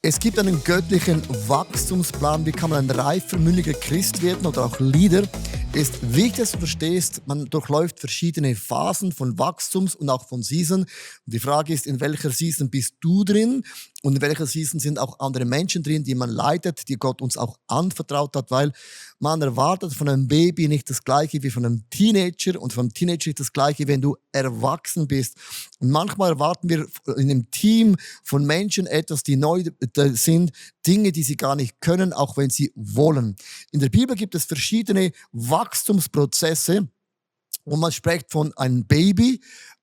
Es gibt einen göttlichen Wachstumsplan. Wie kann man ein reifer, mündiger Christ werden oder auch Leader? Es ist wichtig, dass du verstehst, man durchläuft verschiedene Phasen von Wachstums und auch von Season. Und die Frage ist, in welcher Season bist du drin? Und in welcher Season sind auch andere Menschen drin, die man leitet, die Gott uns auch anvertraut hat, weil man erwartet von einem Baby nicht das Gleiche wie von einem Teenager und von einem Teenager nicht das Gleiche, wenn du erwachsen bist. Und manchmal erwarten wir in einem Team von Menschen etwas, die neu sind, Dinge, die sie gar nicht können, auch wenn sie wollen. In der Bibel gibt es verschiedene Wachstumsprozesse und man spricht von einem Baby,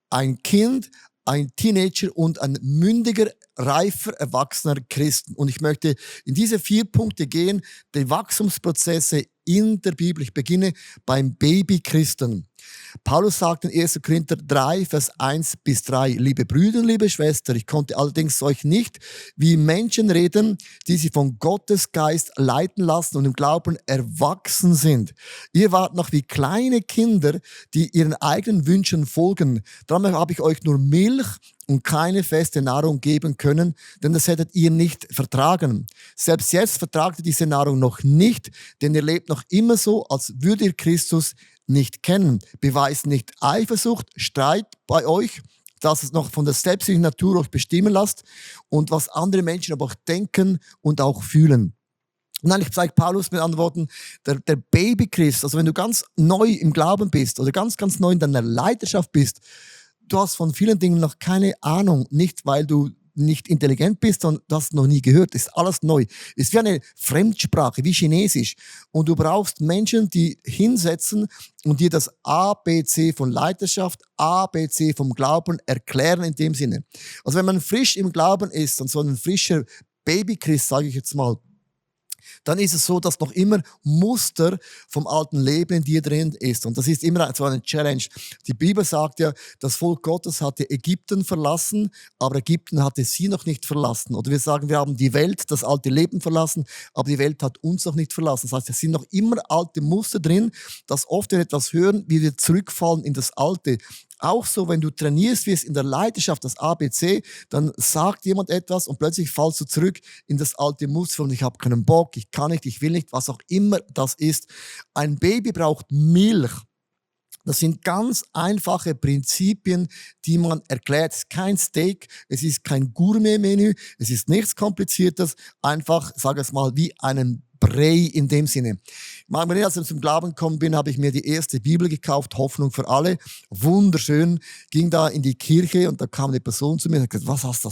ein Kind, ein Teenager und ein mündiger, reifer, erwachsener Christen. Und ich möchte in diese 4 Punkte gehen, die Wachstumsprozesse in der Bibel. Ich beginne beim Baby-Christen. Paulus sagt in 1. Korinther 3, Vers 1 bis 3, liebe Brüder, liebe Schwestern, ich konnte allerdings euch nicht wie Menschen reden, die sich von Gottes Geist leiten lassen und im Glauben erwachsen sind. Ihr wart noch wie kleine Kinder, die ihren eigenen Wünschen folgen. Darum habe ich euch nur Milch und keine feste Nahrung geben können, denn das hättet ihr nicht vertragen. Selbst jetzt vertragt ihr diese Nahrung noch nicht, denn ihr lebt noch immer so, als würdet ihr Christus nicht kennen. Beweist nicht Eifersucht, Streit bei euch, dass es noch von der selbstlichen Natur euch bestimmen lasst und was andere Menschen aber auch denken und auch fühlen. Und eigentlich zeigt Paulus mit anderen Worten, der Baby-Christ, also wenn du ganz neu im Glauben bist oder ganz, ganz neu in deiner Leiterschaft bist, du hast von vielen Dingen noch keine Ahnung, nicht weil du nicht intelligent bist, sondern du hast noch nie gehört. Das ist alles neu. Es ist wie eine Fremdsprache, wie Chinesisch. Und du brauchst Menschen, die hinsetzen und dir das ABC von Leiterschaft, ABC vom Glauben erklären in dem Sinne. Also wenn man frisch im Glauben ist und so ein frischer Babychrist, sage ich jetzt mal, dann ist es so, dass noch immer Muster vom alten Leben in dir drin ist. Und das ist immer so eine Challenge. Die Bibel sagt ja, das Volk Gottes hatte Ägypten verlassen, aber Ägypten hatte sie noch nicht verlassen. Oder wir sagen, wir haben die Welt, das alte Leben verlassen, aber die Welt hat uns noch nicht verlassen. Das heißt, es sind noch immer alte Muster drin, dass oft wir etwas hören, wie wir zurückfallen in das Alte. Auch so, wenn du trainierst wirst in der Leidenschaft, das ABC, dann sagt jemand etwas und plötzlich fallst du zurück in das alte Muster und ich habe keinen Bock, ich kann nicht, ich will nicht, was auch immer das ist. Ein Baby braucht Milch. Das sind ganz einfache Prinzipien, die man erklärt. Es ist kein Steak, es ist kein Gourmet-Menü, es ist nichts Kompliziertes, einfach, sage es mal, wie einen Brei in dem Sinne. Als ich zum Glauben gekommen bin, habe ich mir die erste Bibel gekauft, Hoffnung für alle. Wunderschön. Ging da in die Kirche und da kam eine Person zu mir und hat gesagt, was ist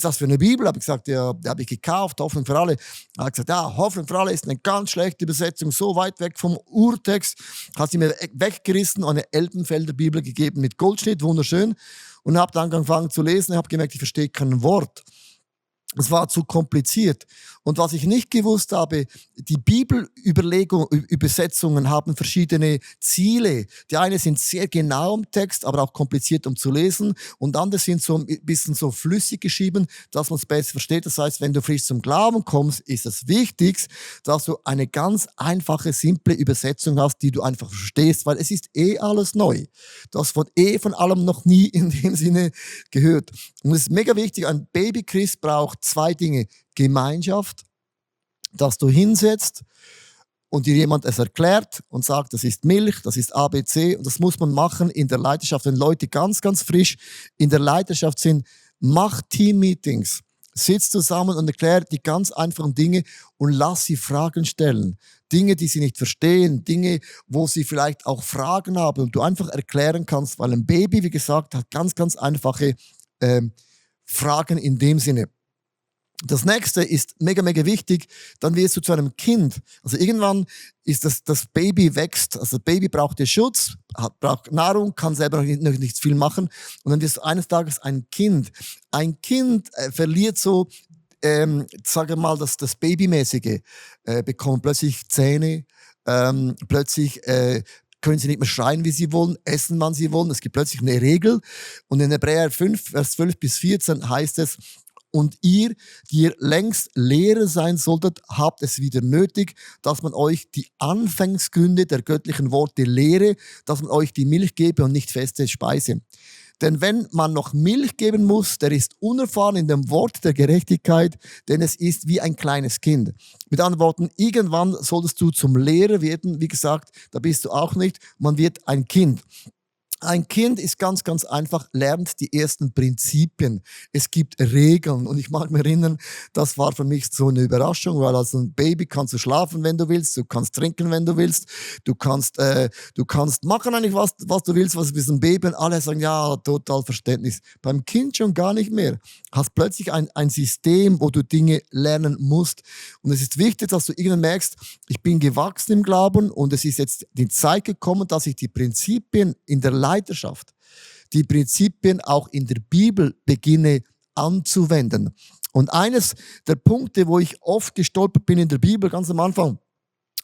das für eine Bibel? Habe ich gesagt, ja, die habe ich gekauft, Hoffnung für alle. Er hat gesagt, ja, Hoffnung für alle ist eine ganz schlechte Übersetzung, so weit weg vom Urtext. Hat sie mir weggerissen und eine Elbenfelder Bibel gegeben mit Goldschnitt, wunderschön. Und habe dann angefangen zu lesen und habe gemerkt, ich verstehe kein Wort. Es war zu kompliziert. Und was ich nicht gewusst habe, die Bibelübersetzungen haben verschiedene Ziele. Die eine sind sehr genau im Text, aber auch kompliziert um zu lesen. Und andere sind so ein bisschen so flüssig geschrieben, dass man es besser versteht. Das heißt, wenn du frisch zum Glauben kommst, ist es wichtig, dass du eine ganz einfache, simple Übersetzung hast, die du einfach verstehst, weil es ist alles neu. Du hast von allem noch nie in dem Sinne gehört. Und es ist mega wichtig, ein Babychrist braucht 2 Dinge. Gemeinschaft, dass du hinsetzt und dir jemand es erklärt und sagt, das ist Milch, das ist ABC und das muss man machen in der Leiterschaft. Wenn Leute ganz, ganz frisch in der Leiterschaft sind, mach Team-Meetings. Sitz zusammen und erklär die ganz einfachen Dinge und lass sie Fragen stellen. Dinge, die sie nicht verstehen, Dinge, wo sie vielleicht auch Fragen haben und du einfach erklären kannst, weil ein Baby, wie gesagt, hat ganz, ganz einfache Fragen in dem Sinne. Das nächste ist mega, mega wichtig, dann wirst du zu einem Kind. Also irgendwann ist das Baby wächst, also das Baby braucht den Schutz, braucht Nahrung, kann selber noch nicht viel machen und dann wirst du eines Tages ein Kind. Ein Kind verliert so, sage mal, das Babymäßige, bekommt plötzlich Zähne, plötzlich können sie nicht mehr schreien, wie sie wollen, essen, wann sie wollen. Es gibt plötzlich eine Regel und in Hebräer 5, Vers 12 bis 14 heißt es, und ihr, die ihr längst Lehrer sein solltet, habt es wieder nötig, dass man euch die Anfangsgründe der göttlichen Worte lehre, dass man euch die Milch gebe und nicht feste Speise. Denn wenn man noch Milch geben muss, der ist unerfahren in dem Wort der Gerechtigkeit, denn es ist wie ein kleines Kind. Mit anderen Worten, irgendwann solltest du zum Lehrer werden. Wie gesagt, da bist du auch nicht. Man wird ein Kind. Ein Kind ist ganz, ganz einfach, lernt die ersten Prinzipien. Es gibt Regeln. Und ich mag mich erinnern, das war für mich so eine Überraschung, weil als ein Baby kannst du schlafen, wenn du willst, du kannst trinken, wenn du willst, du kannst machen eigentlich was du willst, was ist ein Baby. Und alle sagen, ja, total Verständnis. Beim Kind schon gar nicht mehr. Hast plötzlich ein System, wo du Dinge lernen musst. Und es ist wichtig, dass du irgendwann merkst, ich bin gewachsen im Glauben und es ist jetzt die Zeit gekommen, dass ich die Prinzipien in der Leiterschaft, die Prinzipien auch in der Bibel beginne anzuwenden. Und eines der Punkte, wo ich oft gestolpert bin in der Bibel, ganz am Anfang,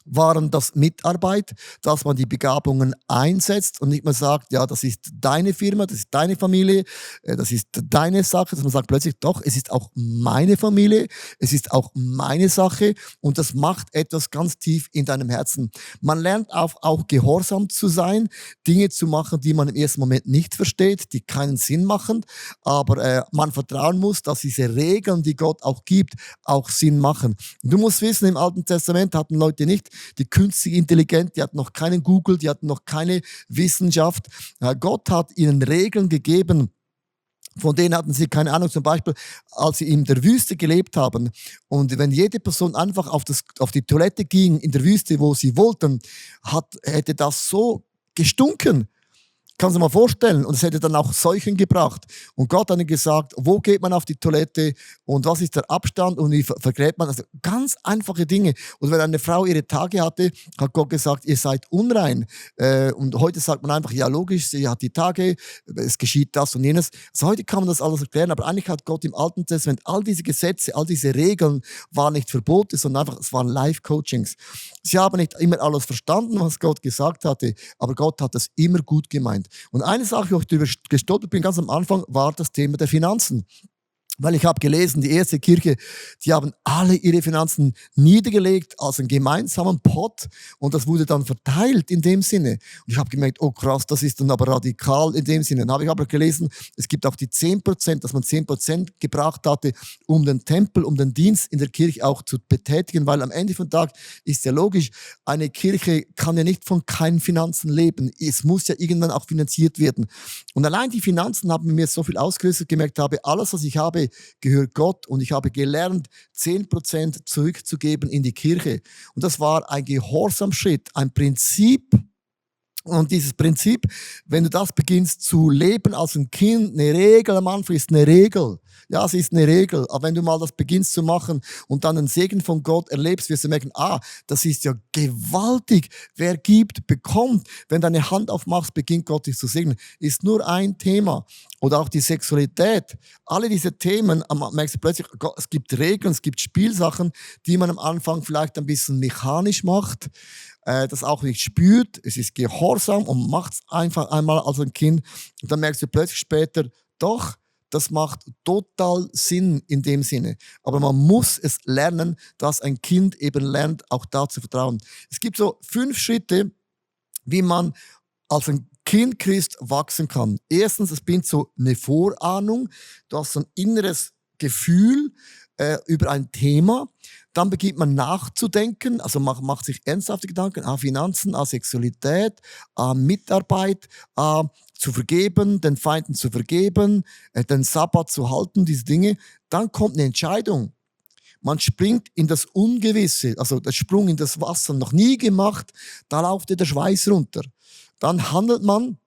waren das Mitarbeit, dass man die Begabungen einsetzt und nicht mehr sagt, ja, das ist deine Firma, das ist deine Familie, das ist deine Sache, dass man sagt plötzlich, doch, es ist auch meine Familie, es ist auch meine Sache und das macht etwas ganz tief in deinem Herzen. Man lernt auch gehorsam zu sein, Dinge zu machen, die man im ersten Moment nicht versteht, die keinen Sinn machen, aber man vertrauen muss, dass diese Regeln, die Gott auch gibt, auch Sinn machen. Du musst wissen, im Alten Testament hatten Leute nicht die künstliche Intelligenz, die hatten noch keinen Google, die hatten noch keine Wissenschaft. Gott hat ihnen Regeln gegeben, von denen hatten sie keine Ahnung. Zum Beispiel, als sie in der Wüste gelebt haben und wenn jede Person einfach auf die Toilette ging in der Wüste, wo sie wollten, hätte das so gestunken. Kannst du dir mal vorstellen. Und es hätte dann auch Seuchen gebracht. Und Gott hat ihnen gesagt, wo geht man auf die Toilette und was ist der Abstand und wie vergräbt man. Also ganz einfache Dinge. Und wenn eine Frau ihre Tage hatte, hat Gott gesagt, ihr seid unrein. Und heute sagt man einfach, ja logisch, sie hat die Tage, es geschieht das und jenes. Also heute kann man das alles erklären, aber eigentlich hat Gott im Alten Testament all diese Gesetze, all diese Regeln waren nicht Verbote, sondern einfach, es waren Life-Coachings. Sie haben nicht immer alles verstanden, was Gott gesagt hatte, aber Gott hat das immer gut gemeint. Und eine Sache, wo ich darüber gestolpert bin, ganz am Anfang, war das Thema der Finanzen. Weil ich habe gelesen, die erste Kirche, die haben alle ihre Finanzen niedergelegt als einen gemeinsamen Pot und das wurde dann verteilt in dem Sinne. Und ich habe gemerkt, oh krass, das ist dann aber radikal in dem Sinne. Dann habe ich aber gelesen, es gibt auch die 10%, dass man 10% gebracht hatte, um den Tempel, um den Dienst in der Kirche auch zu betätigen, weil am Ende vom Tag ist ja logisch, eine Kirche kann ja nicht von keinen Finanzen leben. Es muss ja irgendwann auch finanziert werden. Und allein die Finanzen haben mir so viel ausgelöst, dass ich gemerkt habe, alles, was ich habe, gehört Gott und ich habe gelernt, 10% zurückzugeben in die Kirche. Und das war ein Gehorsamschritt, ein Prinzip. Und dieses Prinzip, wenn du das beginnst zu leben als ein Kind, eine Regel am Anfang ist eine Regel. Ja, es ist eine Regel. Aber wenn du mal das beginnst zu machen und dann den Segen von Gott erlebst, wirst du merken, das ist ja gewaltig. Wer gibt, bekommt. Wenn du deine Hand aufmachst, beginnt Gott dich zu segnen. Ist nur ein Thema. Oder auch die Sexualität. Alle diese Themen, merkst du plötzlich, Gott, es gibt Regeln, es gibt Spielsachen, die man am Anfang vielleicht ein bisschen mechanisch macht, das auch nicht spürt. Es ist gehorsam und macht es einfach einmal als ein Kind. Und dann merkst du plötzlich später, doch, das macht total Sinn in dem Sinne. Aber man muss es lernen, dass ein Kind eben lernt, auch da zu vertrauen. Es gibt so 5 Schritte, wie man als ein Kind Christ wachsen kann. Erstens, es beginnt so eine Vorahnung. Du hast so ein inneres Gefühl über ein Thema. Dann beginnt man nachzudenken, also macht sich ernsthafte Gedanken an Finanzen, an Sexualität, an Mitarbeit, zu vergeben, den Feinden zu vergeben, den Sabbat zu halten, diese Dinge. Dann kommt eine Entscheidung. Man springt in das Ungewisse, also der Sprung in das Wasser, noch nie gemacht, da läuft dir der Schweiß runter. Dann handelt man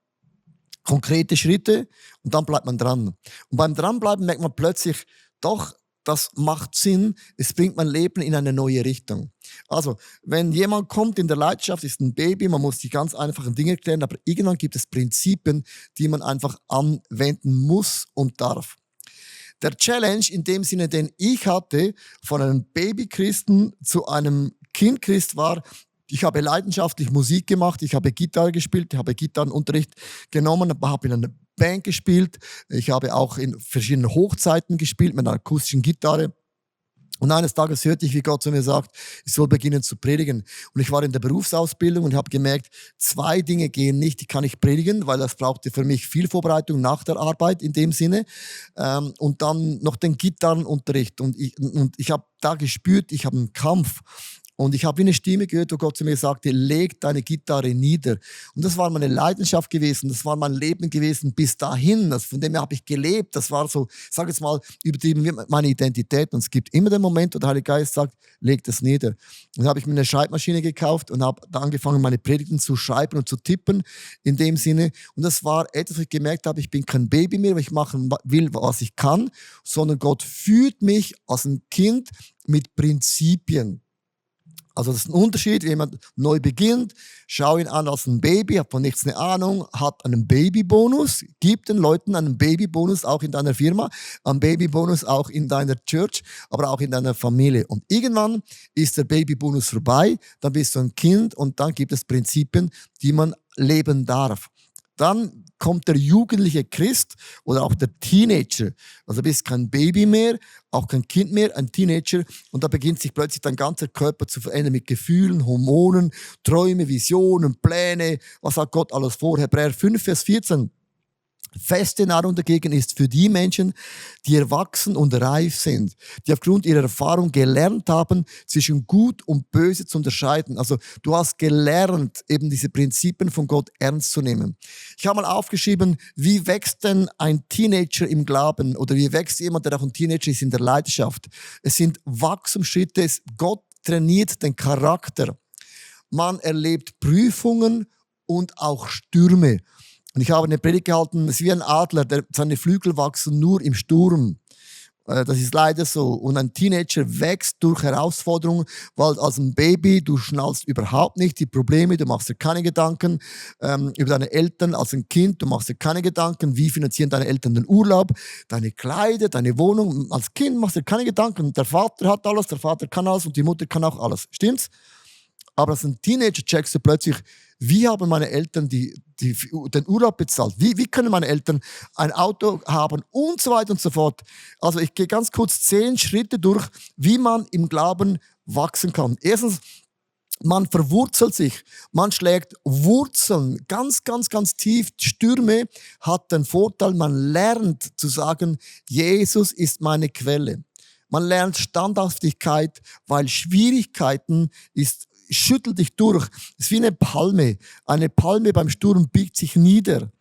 konkrete Schritte und dann bleibt man dran. Und beim Dranbleiben merkt man plötzlich, doch, das macht Sinn, es bringt mein Leben in eine neue Richtung. Also, wenn jemand kommt in der Leidenschaft, ist ein Baby, man muss die ganz einfachen Dinge klären, aber irgendwann gibt es Prinzipien, die man einfach anwenden muss und darf. Der Challenge in dem Sinne, den ich hatte, von einem Babychristen zu einem Kindchrist war, ich habe leidenschaftlich Musik gemacht, ich habe Gitarre gespielt, ich habe Gitarrenunterricht genommen, habe in einer Band gespielt, ich habe auch in verschiedenen Hochzeiten gespielt mit einer akustischen Gitarre. Und eines Tages hörte ich, wie Gott zu mir sagt, ich soll beginnen zu predigen. Und ich war in der Berufsausbildung und habe gemerkt, 2 Dinge gehen nicht, die kann ich predigen, weil das brauchte für mich viel Vorbereitung nach der Arbeit in dem Sinne. Und dann noch den Gitarrenunterricht. Und ich habe da gespürt, ich habe einen Kampf. Und ich habe wie eine Stimme gehört, wo Gott zu mir sagte, leg deine Gitarre nieder. Und das war meine Leidenschaft gewesen, das war mein Leben gewesen bis dahin. Von dem her habe ich gelebt. Das war so, ich sage jetzt mal, übertrieben wie meine Identität. Und es gibt immer den Moment, wo der Heilige Geist sagt, leg das nieder. Und dann habe ich mir eine Schreibmaschine gekauft und habe da angefangen, meine Predigten zu schreiben und zu tippen in dem Sinne. Und das war etwas, wo ich gemerkt habe, ich bin kein Baby mehr, weil ich machen will, was ich kann, sondern Gott führt mich als ein Kind mit Prinzipien. Also das ist ein Unterschied, wenn jemand neu beginnt, schau ihn an als ein Baby, hat von nichts eine Ahnung, hat einen Babybonus, gib den Leuten einen Babybonus auch in deiner Firma, einen Babybonus auch in deiner Church, aber auch in deiner Familie. Und irgendwann ist der Babybonus vorbei, dann bist du ein Kind und dann gibt es Prinzipien, die man leben darf. Dann kommt der jugendliche Christ oder auch der Teenager. Also du bist kein Baby mehr, auch kein Kind mehr, ein Teenager. Und da beginnt sich plötzlich dein ganzer Körper zu verändern mit Gefühlen, Hormonen, Träume, Visionen, Pläne. Was hat Gott alles vor? Hebräer 5, Vers 14. Feste Nahrung dagegen ist für die Menschen, die erwachsen und reif sind, die aufgrund ihrer Erfahrung gelernt haben, zwischen Gut und Böse zu unterscheiden. Also du hast gelernt, eben diese Prinzipien von Gott ernst zu nehmen. Ich habe mal aufgeschrieben, wie wächst denn ein Teenager im Glauben oder wie wächst jemand, der auch ein Teenager ist, in der Leidenschaft? Es sind Wachstumsschritte, Gott trainiert den Charakter. Man erlebt Prüfungen und auch Stürme. Und ich habe eine Predigt gehalten, es ist wie ein Adler, seine Flügel wachsen nur im Sturm. Das ist leider so. Und ein Teenager wächst durch Herausforderungen, weil als ein Baby, du schnallst überhaupt nicht die Probleme, du machst dir keine Gedanken über deine Eltern. Als ein Kind, du machst dir keine Gedanken, wie finanzieren deine Eltern den Urlaub, deine Kleider, deine Wohnung. Als Kind machst du dir keine Gedanken. Der Vater hat alles, der Vater kann alles und die Mutter kann auch alles. Stimmt's? Aber als ein Teenager checkst du plötzlich, wie haben meine Eltern den Urlaub bezahlt? Wie können meine Eltern ein Auto haben? Und so weiter und so fort. Also ich gehe ganz kurz 10 Schritte durch, wie man im Glauben wachsen kann. Erstens, man verwurzelt sich. Man schlägt Wurzeln ganz, ganz, ganz tief. Stürme hat den Vorteil, man lernt zu sagen, Jesus ist meine Quelle. Man lernt Standhaftigkeit, weil Schwierigkeiten schüttelt dich durch. Es ist wie eine Palme. Eine Palme beim Sturm biegt sich nieder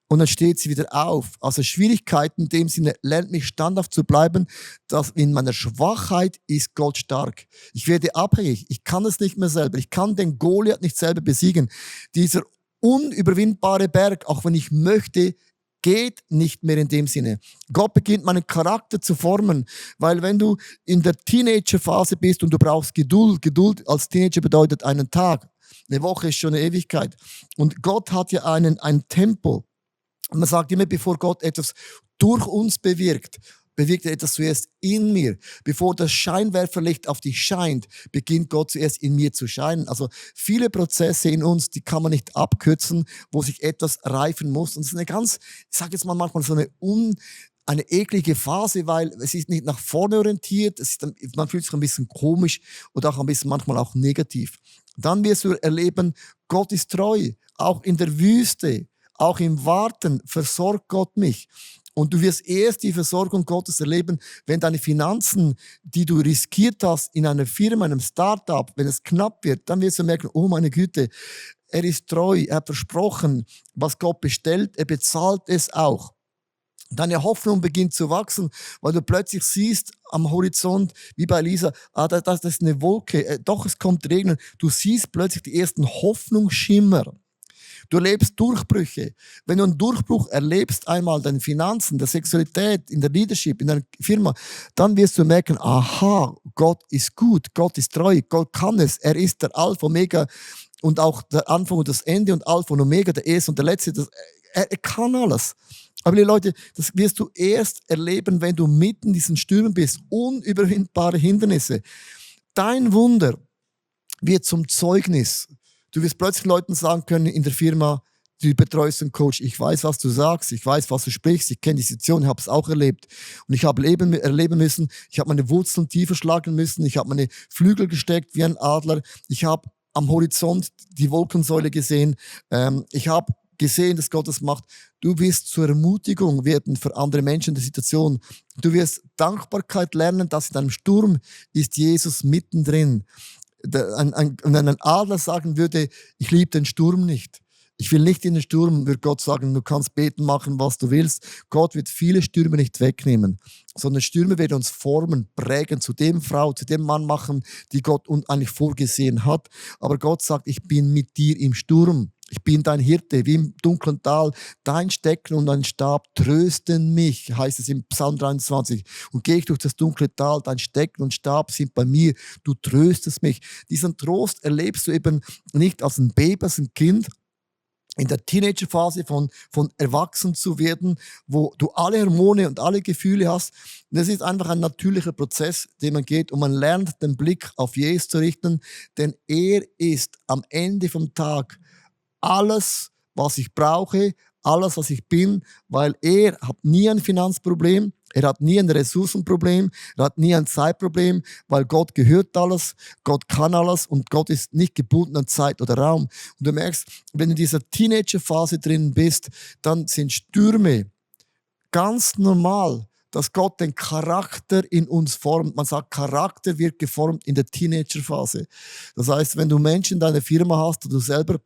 und dann steht sie wieder auf. Also Schwierigkeiten in dem Sinne lernt mich standhaft zu bleiben, dass in meiner Schwachheit ist Gott stark. Ich werde abhängig. Ich kann es nicht mehr selber. Ich kann den Goliath nicht selber besiegen. Dieser unüberwindbare Berg, auch wenn ich möchte, geht nicht mehr in dem Sinne. Gott beginnt meinen Charakter zu formen, weil wenn du in der Teenagerphase bist und du brauchst Geduld, Geduld als Teenager bedeutet einen Tag, eine Woche ist schon eine Ewigkeit. Und Gott hat ja ein Tempo. Und man sagt immer, bevor Gott etwas durch uns bewirkt er etwas zuerst in mir. Bevor das Scheinwerferlicht auf dich scheint, beginnt Gott zuerst in mir zu scheinen. Also viele Prozesse in uns, die kann man nicht abkürzen, wo sich etwas reifen muss. Und es ist eine ganz, ich sage jetzt mal manchmal so eine eklige Phase, weil es ist nicht nach vorne orientiert, man fühlt sich ein bisschen komisch oder auch ein bisschen manchmal auch negativ. Dann wirst du erleben, Gott ist treu, auch in der Wüste, auch im Warten versorgt Gott mich. Und du wirst erst die Versorgung Gottes erleben, wenn deine Finanzen, die du riskiert hast in einer Firma, einem Startup, wenn es knapp wird, dann wirst du merken, oh meine Güte, er ist treu, er hat versprochen, was Gott bestellt, er bezahlt es auch. Deine Hoffnung beginnt zu wachsen, weil du plötzlich siehst am Horizont, wie bei Lisa, das ist eine Wolke, doch es kommt Regen. Du siehst plötzlich die ersten Hoffnungsschimmer. Du erlebst Durchbrüche. Wenn du einen Durchbruch erlebst, einmal in deinen Finanzen, der Sexualität, in der Leadership, in deiner Firma, dann wirst du merken, aha, Gott ist gut, Gott ist treu, Gott kann es, er ist der Alpha, Omega und auch der Anfang und das Ende und Alpha und Omega, der Erste und der Letzte, er kann alles. Aber liebe Leute, das wirst du erst erleben, wenn du mitten in diesen Stürmen bist, unüberwindbare Hindernisse. Dein Wunder wird zum Zeugnis. Du wirst plötzlich Leuten sagen können in der Firma, du betreust einen Coach, ich weiß, was du sagst, ich weiß, was du sprichst, ich kenne die Situation, ich habe es auch erlebt. Und ich habe erleben müssen, ich habe meine Wurzeln tiefer schlagen müssen, ich habe meine Flügel gesteckt wie ein Adler, ich habe am Horizont die Wolkensäule gesehen, ich habe gesehen, dass Gott das macht. Du wirst zur Ermutigung werden für andere Menschen in der Situation. Du wirst Dankbarkeit lernen, dass in deinem Sturm ist Jesus mittendrin. Wenn ein Adler sagen würde, ich liebe den Sturm nicht, ich will nicht in den Sturm, wird Gott sagen, du kannst beten, machen, was du willst. Gott wird viele Stürme nicht wegnehmen, sondern Stürme werden uns formen, prägen, zu dem Frau, zu dem Mann machen, die Gott uns eigentlich vorgesehen hat. Aber Gott sagt, ich bin mit dir im Sturm. Ich bin dein Hirte, wie im dunklen Tal. Dein Stecken und dein Stab trösten mich, heißt es im Psalm 23. Und gehe ich durch das dunkle Tal, dein Stecken und Stab sind bei mir. Du tröstest mich. Diesen Trost erlebst du eben nicht als ein Baby, als ein Kind, in der Teenagerphase von erwachsen zu werden, wo du alle Hormone und alle Gefühle hast. Und das ist einfach ein natürlicher Prozess, den man geht und man lernt, den Blick auf Jesus zu richten, denn er ist am Ende vom Tag alles, was ich brauche, alles, was ich bin, weil er hat nie ein Finanzproblem, er hat nie ein Ressourcenproblem, er hat nie ein Zeitproblem, weil Gott gehört alles, Gott kann alles und Gott ist nicht gebunden an Zeit oder Raum. Und du merkst, wenn du in dieser Teenagerphase drin bist, dann sind Stürme ganz normal, dass Gott den Charakter in uns formt. Man sagt, Charakter wird geformt in der Teenagerphase. Das heißt, wenn du Menschen in deiner Firma hast oder du selber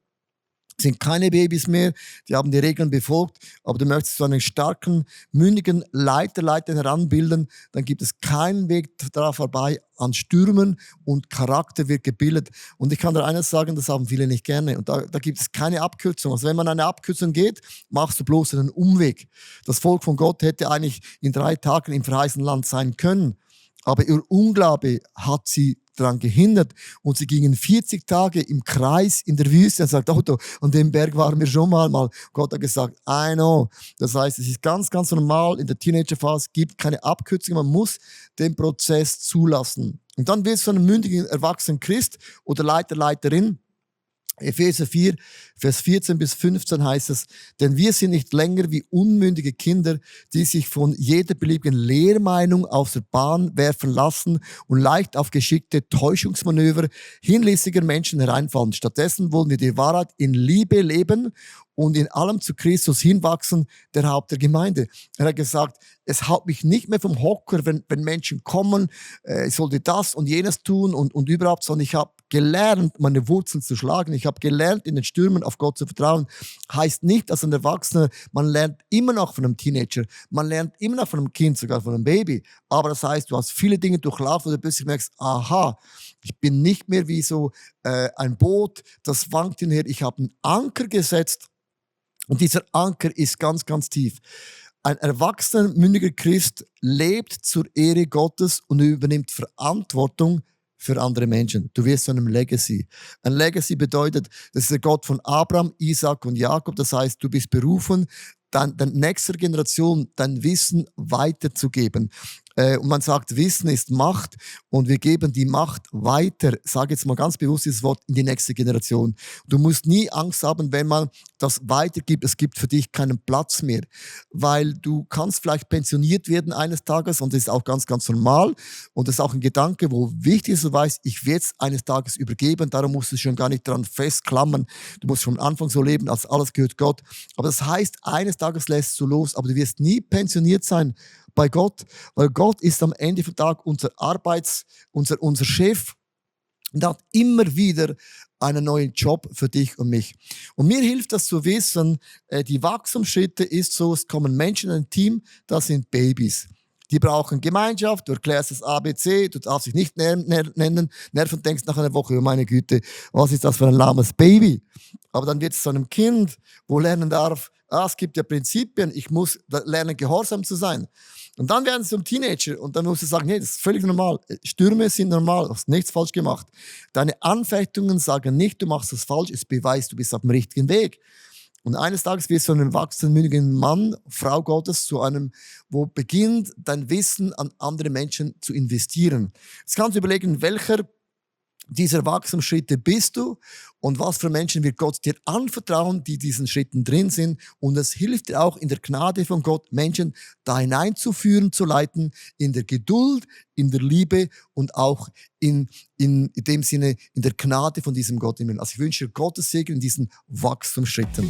sind keine Babys mehr, die haben die Regeln befolgt, aber du möchtest so einen starken, mündigen Leiter heranbilden, dann gibt es keinen Weg daran vorbei an Stürmen und Charakter wird gebildet. Und ich kann dir eines sagen, das haben viele nicht gerne. Und da gibt es keine Abkürzung. Also wenn man eine Abkürzung geht, machst du bloß einen Umweg. Das Volk von Gott hätte eigentlich in 3 Tagen im verheißenen Land sein können. Aber ihr Unglaube hat sie daran gehindert. Und sie gingen 40 Tage im Kreis in der Wüste. Er sagt, Otto, an dem Berg waren wir schon mal. Gott hat gesagt, I know. Das heißt, es ist ganz, ganz normal. In der Teenagerphase gibt keine Abkürzung. Man muss den Prozess zulassen. Und dann wirst du einen mündigen, erwachsenen Christ oder Leiter, Leiterin. Epheser 4, Vers 14 bis 15 heißt es, denn wir sind nicht länger wie unmündige Kinder, die sich von jeder beliebigen Lehrmeinung aus der Bahn werfen lassen und leicht auf geschickte Täuschungsmanöver hinlässiger Menschen hereinfallen. Stattdessen wollen wir die Wahrheit in Liebe leben und in allem zu Christus hinwachsen, der Haupt der Gemeinde. Er hat gesagt, es haut mich nicht mehr vom Hocker, wenn Menschen kommen, ich sollte das und jenes tun und überhaupt, sondern ich habe gelernt, meine Wurzeln zu schlagen. Ich habe gelernt, in den Stürmen auf Gott zu vertrauen. Heißt nicht, dass ein Erwachsener, man lernt immer noch von einem Teenager, man lernt immer noch von einem Kind, sogar von einem Baby. Aber das heißt, du hast viele Dinge durchlaufen, wo du plötzlich merkst, aha, ich bin nicht mehr wie so ein Boot, das wankt hinher. Ich habe einen Anker gesetzt und dieser Anker ist ganz, ganz tief. Ein erwachsener, mündiger Christ lebt zur Ehre Gottes und übernimmt Verantwortung für andere Menschen. Du wirst zu einem Legacy. Ein Legacy bedeutet, das ist der Gott von Abraham, Isaac und Jakob. Das heißt, du bist berufen, der nächsten Generation dein Wissen weiterzugeben. Und man sagt, Wissen ist Macht und wir geben die Macht weiter, sage jetzt mal ganz bewusst dieses Wort, in die nächste Generation. Du musst nie Angst haben, wenn man das weitergibt, es gibt für dich keinen Platz mehr, weil du kannst vielleicht pensioniert werden eines Tages und das ist auch ganz, ganz normal und das ist auch ein Gedanke, wo wichtig ist, du weißt, ich werde es eines Tages übergeben, darum musst du schon gar nicht daran festklammern, du musst vom Anfang so leben, als alles gehört Gott, aber das heißt, eines Tages lässt du los, aber du wirst nie pensioniert sein bei Gott, weil Gott ist am Ende vom Tag unser unser Chef und hat immer wieder einen neuen Job für dich und mich. Und mir hilft das zu wissen, die Wachstumsschritte ist so, es kommen Menschen in ein Team, das sind Babys. Die brauchen Gemeinschaft, du erklärst das ABC, du darfst dich nicht nennen, nerven, denkst nach einer Woche, oh meine Güte, was ist das für ein lahmes Baby? Aber dann wird es zu einem Kind, wo lernen darf, es gibt ja Prinzipien, ich muss lernen, gehorsam zu sein. Und dann werden sie zum Teenager und dann musst du sagen, nee, das ist völlig normal. Stürme sind normal, du hast nichts falsch gemacht. Deine Anfechtungen sagen nicht, du machst das falsch, es beweist, du bist auf dem richtigen Weg. Und eines Tages wirst du einen erwachsenen, mündigen Mann, Frau Gottes, zu einem, wo beginnt, dein Wissen an andere Menschen zu investieren. Jetzt kannst du überlegen, welcher dieser Wachstumsschritte bist du und was für Menschen wird Gott dir anvertrauen, die diesen Schritten drin sind. Und es hilft dir auch in der Gnade von Gott, Menschen da hineinzuführen, zu leiten, in der Geduld, in der Liebe und auch in dem Sinne in der Gnade von diesem Gott im Himmel. Also ich wünsche dir Gottes Segen in diesen Wachstumsschritten.